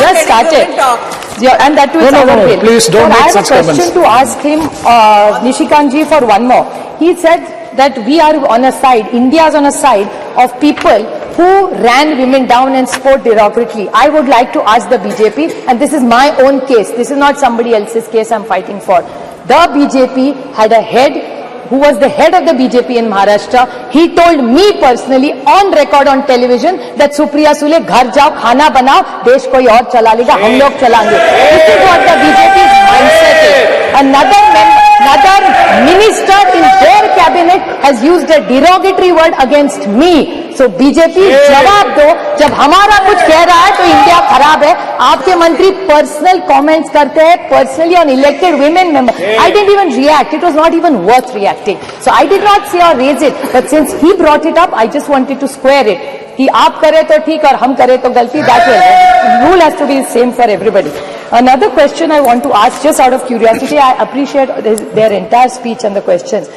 just started. And that too is our bill. Please don't make such comments. I have a question to ask him, Nishikant ji, for one more. He said that we are on a side, India is on a side of people who ran women down and spoke derogatorily. I would like to ask the BJP, and this is my own case, this is not somebody else's case I'm fighting for. The BJP had a head who was the head of the BJP in Maharashtra. He told me personally on record on television that Supriya Sule, ghar jao, khana banao, desh koi aur chala lega, hum log chalange. This is what the BJP's mindset is. Another minister in their cabinet has used a derogatory word against me. So BJP जवाब दो, जब हमारा कुछ कह रहा है तो India खराब है. आपके मंत्री पर्सनल कमेंट्स करते हैं personally on elected women member. I didn't even react. It was not even worth reacting. So I did not say or raise it. But since he brought it up, I just wanted to square it. कि आप करें तो ठीक और हम करें तो गलती. That way, rule has to be the same for everybody. Another question I want to ask, just out of curiosity, I appreciate their entire speech and the questions.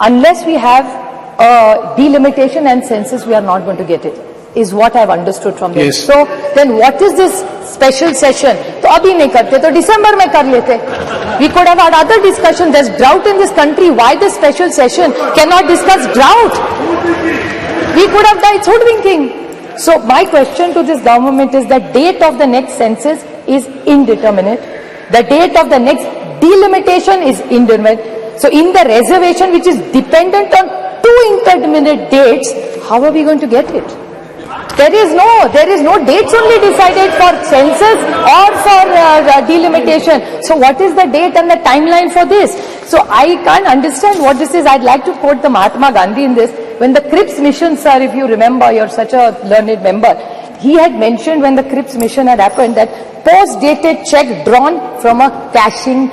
Unless we have delimitation and census, we are not going to get it, is what I've understood from them. Yes. So then what is this special session? तो अभी नहीं करते तो दिसंबर में कर लेते. We could have had other discussion. There's drought in this country. Why this special session? Cannot discuss drought. We could have done hoodwinking. So my question to this government is the date of the next census is indeterminate. The date of the next delimitation is indeterminate. So in the reservation which is dependent on two indeterminate dates, how are we going to get it? There is no dates only decided for census or for delimitation. So what is the date and the timeline for this? So I can't understand what this is. I'd like to quote the Mahatma Gandhi in this. When the Cripps mission, sir, if you remember, you're such a learned member, he had mentioned when the Cripps mission had happened that post-dated check drawn from a crashing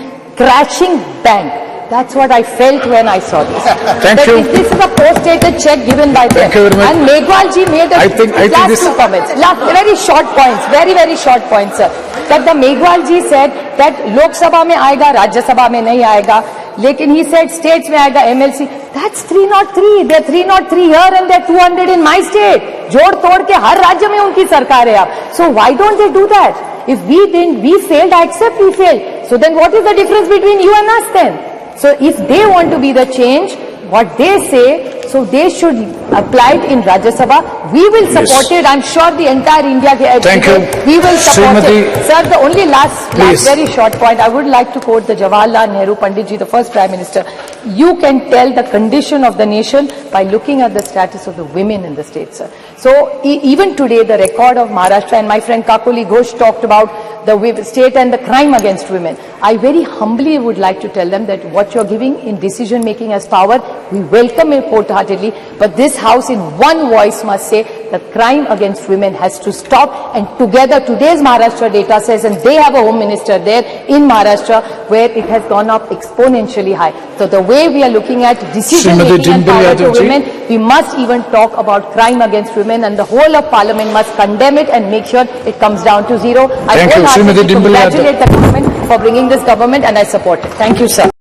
bank. That's what I felt when I saw this. Thank you. This is a post-dated check given by them. Thank you very much. And Megwal ji made I think last this... two comments. Very short points. Very, very short points, sir. That the Megwal ji said that Lok Sabha mein aayega, Rajya Sabha mein nahi aayega. Lekin he said states mein aayega, MLC. That's 303. They're 303 here and they're 200 in my state. Jod tod ke har rajya mein unki sarkar hai ab. So why don't they do that? If we failed, I accept we failed. So then what is the difference between you and us then? So if they want to be the change, what they say, so they should apply it in Rajya Sabha. We will support it. I'm sure the entire India. Thank you. We will support Srimati, it. Sir, the only last very short point, I would like to quote the Jawaharlal Nehru Pandit ji, the first Prime Minister. You can tell the condition of the nation by looking at the status of the women in the state, sir. So even today, the record of Maharashtra, and my friend Kakoli Ghosh talked about the state and the crime against women. I very humbly would like to tell them that what you're giving in decision making as power, we welcome it wholeheartedly, but this house in one voice must say that crime against women has to stop, and together today's Maharashtra data says, and they have a home minister there in Maharashtra where it has gone up exponentially high. So the way we are looking at decision making and power to women, we must even talk about crime against women, and the whole of Parliament must condemn it and make sure it comes down to zero. I wholeheartedly congratulate the government for bringing this government, and I support it. Thank you, sir.